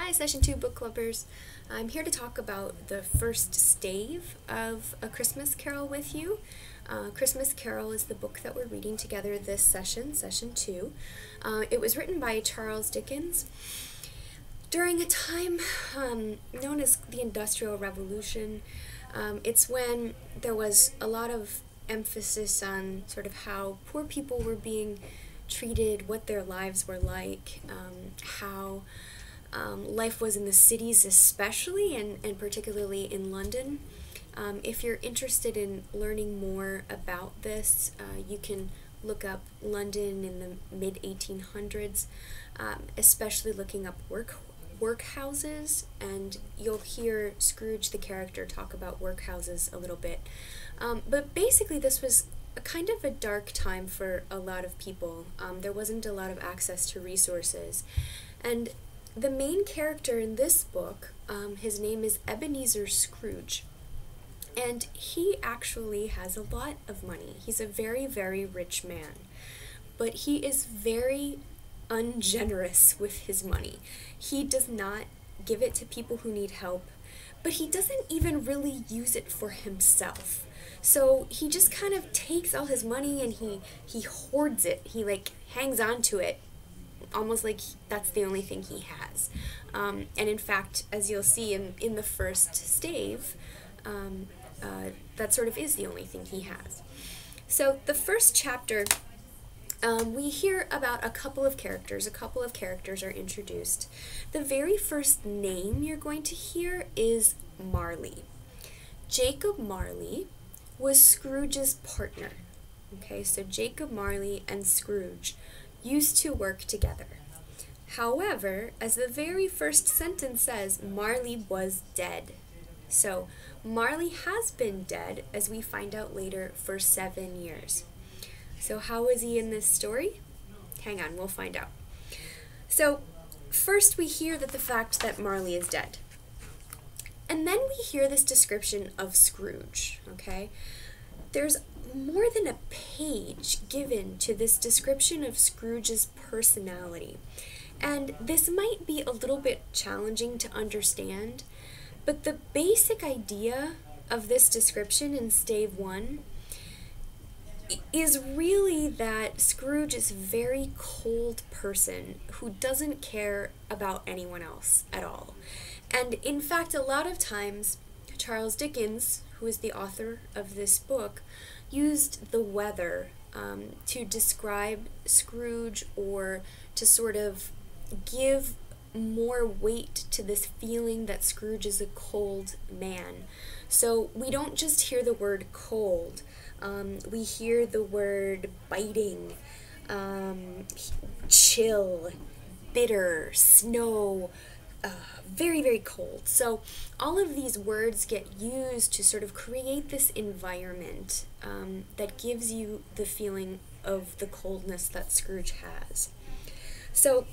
Hi, Session 2 book clubbers. I'm here to talk about the first stave of A Christmas Carol with you. Christmas Carol is the book that we're reading together this session, Session 2. It was written by Charles Dickens during a time known as the Industrial Revolution. It's when there was a lot of emphasis on sort of how poor people were being treated, what their lives were like, how life was in the cities especially, and particularly in London. If you're interested in learning more about this, you can look up London in the mid-1800s, especially looking up workhouses, and you'll hear Scrooge, the character, talk about workhouses a little bit. But basically this was kind of a dark time for a lot of people. There wasn't a lot of access to resources. And the main character in this book, his name is Ebenezer Scrooge. And he actually has a lot of money. He's a very, very rich man. But he is very ungenerous with his money. He does not give it to people who need help, but he doesn't even really use it for himself. So he just kind of takes all his money and he hoards it. He like hangs on to it, almost like that's the only thing he has. And in fact, as you'll see in the first stave, that sort of is the only thing he has. So the first chapter, we hear about a couple of characters. A couple of characters are introduced. The very first name you're going to hear is Marley. Jacob Marley was Scrooge's partner. Okay, so Jacob Marley and Scrooge used to work together. However, as the very first sentence says, Marley was dead. So Marley has been dead, as we find out later, for 7 years. So how is he in this story? Hang on, we'll find out. So first we hear the fact that Marley is dead. And then we hear this description of Scrooge, okay? There's more than a page given to this description of Scrooge's personality. And this might be a little bit challenging to understand, but the basic idea of this description in Stave 1 is really that Scrooge is a very cold person who doesn't care about anyone else at all. And in fact, a lot of times, Charles Dickens, who is the author of this book, used the weather to describe Scrooge, or to sort of give more weight to this feeling that Scrooge is a cold man. So we don't just hear the word cold, we hear the word biting, chill, bitter, snow, very, very cold. So all of these words get used to sort of create this environment that gives you the feeling of the coldness that Scrooge has. So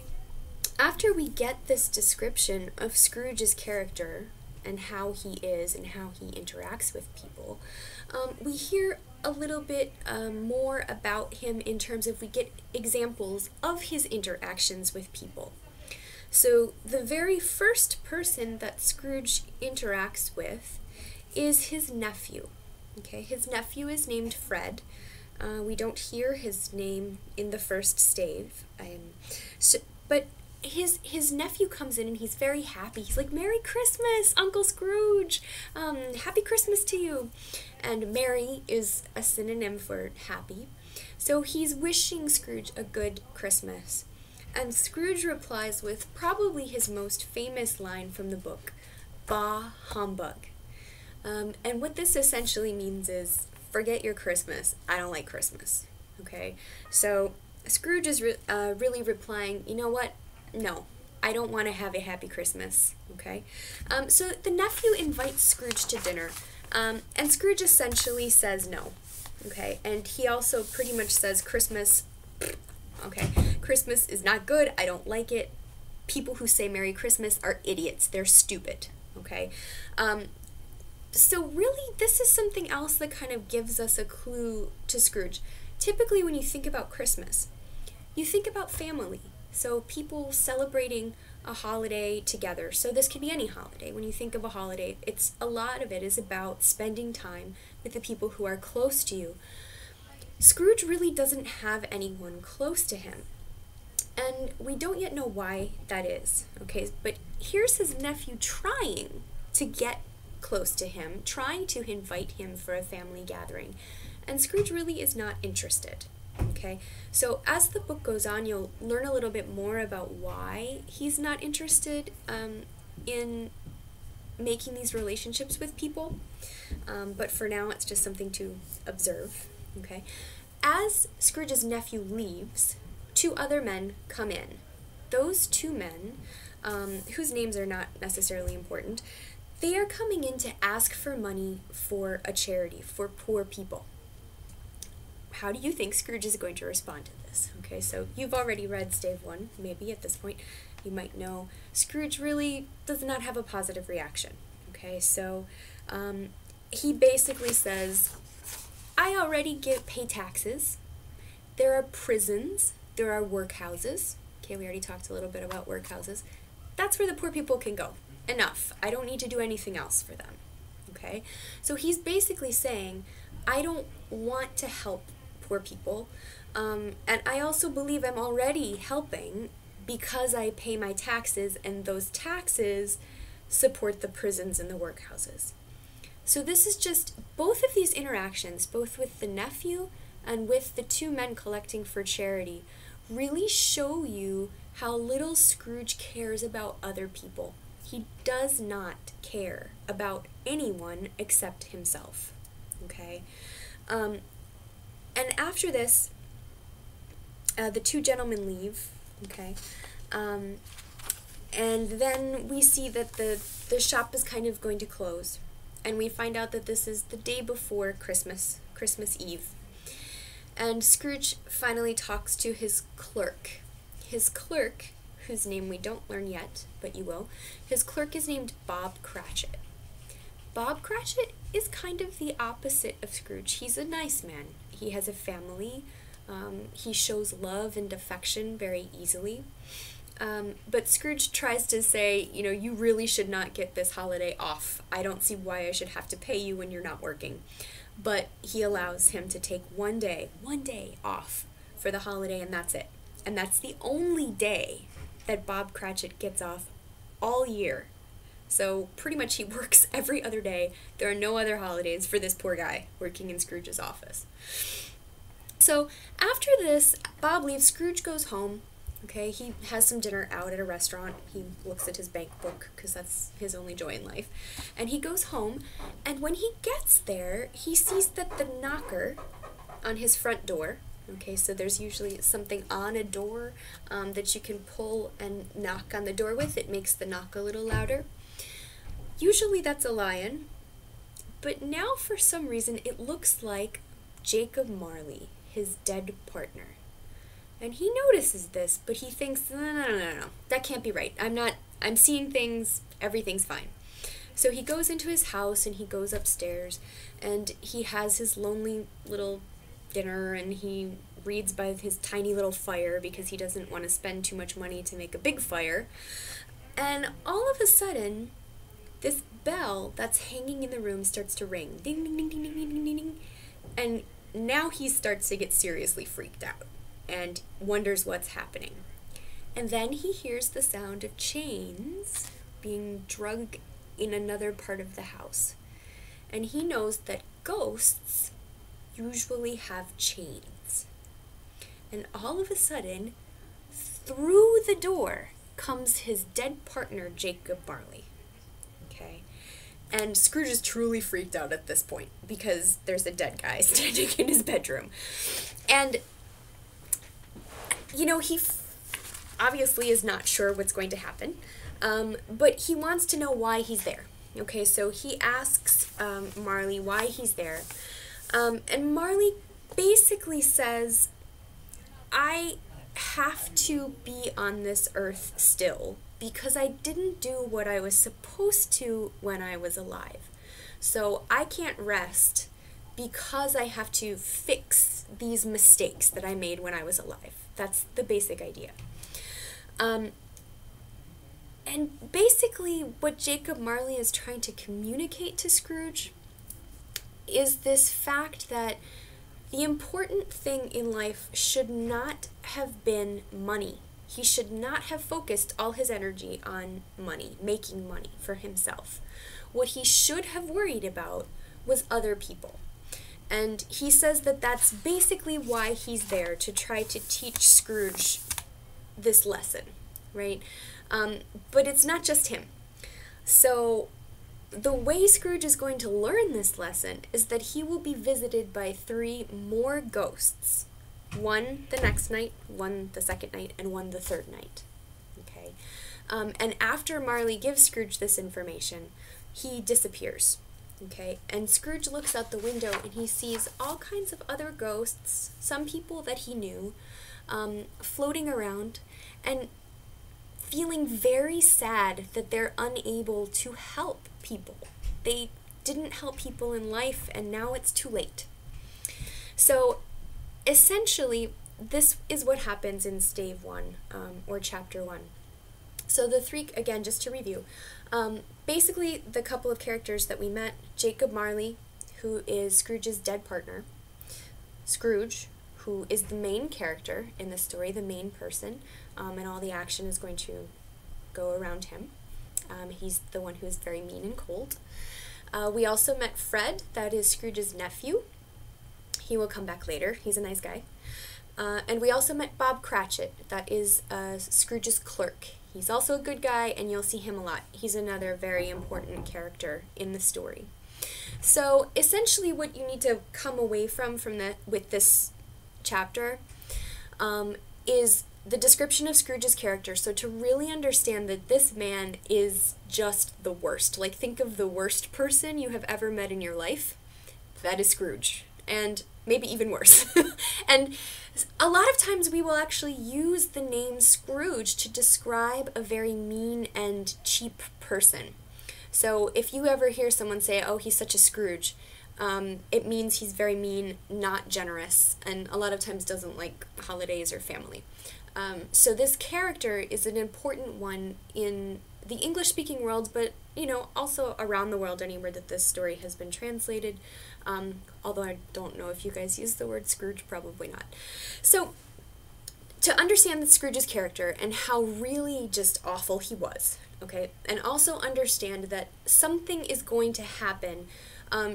after we get this description of Scrooge's character and how he is and how he interacts with people, we hear a little bit more about him in terms of we get examples of his interactions with people. So the very first person that Scrooge interacts with is his nephew. Okay, his nephew is named Fred. We don't hear his name in the first stave, but his nephew comes in and he's very happy. He's like, "Merry Christmas, Uncle Scrooge! Happy Christmas to you!" And merry is a synonym for happy. So he's wishing Scrooge a good Christmas. And Scrooge replies with probably his most famous line from the book, "Bah humbug." And what this essentially means is, forget your Christmas, I don't like Christmas. Okay, so Scrooge is really replying, you know what? No, I don't want to have a happy Christmas. Okay, so the nephew invites Scrooge to dinner, and Scrooge essentially says no. Okay, and he also pretty much says Christmas. Okay, Christmas is not good, I don't like it. People who say Merry Christmas are idiots, they're stupid, okay? So really, this is something else that kind of gives us a clue to Scrooge. Typically, when you think about Christmas, you think about family. So people celebrating a holiday together. So this could be any holiday. When you think of a holiday, a lot of it is about spending time with the people who are close to you. Scrooge really doesn't have anyone close to him. And we don't yet know why that is, okay? But here's his nephew trying to get close to him, trying to invite him for a family gathering. And Scrooge really is not interested, okay? So as the book goes on, you'll learn a little bit more about why he's not interested in making these relationships with people. But for now, it's just something to observe, okay? As Scrooge's nephew leaves, two other men come in. Those two men, whose names are not necessarily important, they are coming in to ask for money for a charity, for poor people. How do you think Scrooge is going to respond to this? Okay, so you've already read Stave 1, maybe at this point. You might know Scrooge really does not have a positive reaction. Okay, so he basically says, I already pay taxes. There are prisons. There are workhouses. Okay, we already talked a little bit about workhouses. That's where the poor people can go. Enough. I don't need to do anything else for them. Okay? So he's basically saying, I don't want to help poor people. And I also believe I'm already helping because I pay my taxes, and those taxes support the prisons and the workhouses. So this is just both of these interactions, both with the nephew and with the two men collecting for charity, really show you how little Scrooge cares about other people. He does not care about anyone except himself. Okay? And after this, the two gentlemen leave. Okay? And then we see that the shop is kind of going to close. And we find out that this is the day before Christmas Eve. And Scrooge finally talks to his clerk. His clerk, whose name we don't learn yet, but you will, his clerk is named Bob Cratchit. Bob Cratchit is kind of the opposite of Scrooge. He's a nice man. He has a family. He shows love and affection very easily. But Scrooge tries to say, you know, you really should not get this holiday off. I don't see why I should have to pay you when you're not working. But he allows him to take one day off for the holiday, and that's it. And that's the only day that Bob Cratchit gets off all year. So pretty much he works every other day. There are no other holidays for this poor guy working in Scrooge's office. So after this, Bob leaves. Scrooge goes home. Okay, he has some dinner out at a restaurant. He looks at his bank book because that's his only joy in life. And he goes home, and when he gets there, he sees that the knocker on his front door, okay, so there's usually something on a door that you can pull and knock on the door with. It makes the knock a little louder. Usually that's a lion, but now for some reason it looks like Jacob Marley, his dead partner. And he notices this, but he thinks, no, that can't be right. I'm seeing things, everything's fine. So he goes into his house and he goes upstairs and he has his lonely little dinner and he reads by his tiny little fire because he doesn't want to spend too much money to make a big fire. And all of a sudden, this bell that's hanging in the room starts to ring. Ding, ding, ding, ding, ding, ding, ding, ding. And now he starts to get seriously freaked out and wonders what's happening. And then he hears the sound of chains being dragged in another part of the house. And he knows that ghosts usually have chains. And all of a sudden, through the door comes his dead partner, Jacob Marley. Okay? And Scrooge is truly freaked out at this point because there's a dead guy standing in his bedroom. And you know, he obviously is not sure what's going to happen, but he wants to know why he's there. Okay, so he asks Marley why he's there, and Marley basically says, I have to be on this earth still because I didn't do what I was supposed to when I was alive. So I can't rest because I have to fix these mistakes that I made when I was alive. That's the basic idea. And basically what Jacob Marley is trying to communicate to Scrooge is this fact that the important thing in life should not have been money. He should not have focused all his energy on money, making money for himself. What he should have worried about was other people. And he says that that's basically why he's there, to try to teach Scrooge this lesson, right? But it's not just him. So the way Scrooge is going to learn this lesson is that he will be visited by 3 more ghosts. 1 the next night, 1 the second night, and 1 the third night. Okay? And after Marley gives Scrooge this information, he disappears. Okay? And Scrooge looks out the window and he sees all kinds of other ghosts, some people that he knew, floating around, and feeling very sad that they're unable to help people. They didn't help people in life, and now it's too late. So essentially, this is what happens in Stave 1, or Chapter 1. So the 3, again, just to review, basically the couple of characters that we met, Jacob Marley, who is Scrooge's dead partner, Scrooge, who is the main character in the story, the main person, and all the action is going to go around him. He's the one who is very mean and cold. We also met Fred, that is Scrooge's nephew. He will come back later. He's a nice guy. And we also met Bob Cratchit, that is Scrooge's clerk. He's also a good guy, and you'll see him a lot. He's another very important character in the story. So essentially what you need to come away from with this chapter is the description of Scrooge's character. So to really understand that this man is just the worst. Like, think of the worst person you have ever met in your life. That is Scrooge. And maybe even worse. And a lot of times we will actually use the name Scrooge to describe a very mean and cheap person. So if you ever hear someone say, oh, he's such a Scrooge, it means he's very mean, not generous, and a lot of times doesn't like holidays or family. So this character is an important one in the English-speaking world, but, you know, also around the world, anywhere that this story has been translated, although I don't know if you guys use the word Scrooge, probably not. So to understand the Scrooge's character and how really just awful he was, okay, and also understand that something is going to happen.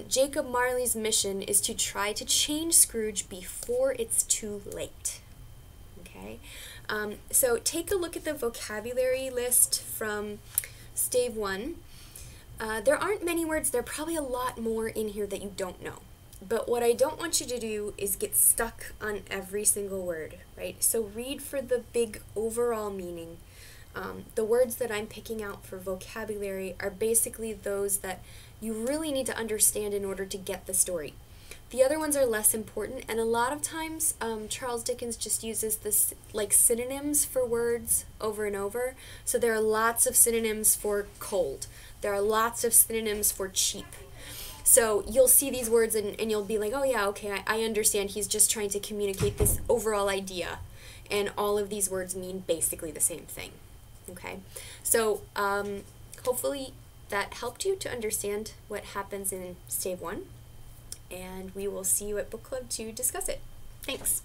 Jacob Marley's mission is to try to change Scrooge before it's too late. Okay, so take a look at the vocabulary list from Stave 1. There aren't many words. There are probably a lot more in here that you don't know. But what I don't want you to do is get stuck on every single word, right? So read for the big overall meaning. The words that I'm picking out for vocabulary are basically those that you really need to understand in order to get the story. The other ones are less important, and a lot of times Charles Dickens just uses this like synonyms for words over and over. So there are lots of synonyms for cold. There are lots of synonyms for cheap. So you'll see these words and you'll be like, oh yeah, okay, I understand. He's just trying to communicate this overall idea, and all of these words mean basically the same thing. Okay, so hopefully that helped you to understand what happens in Stave 1. And we will see you at Book Club to discuss it. Thanks.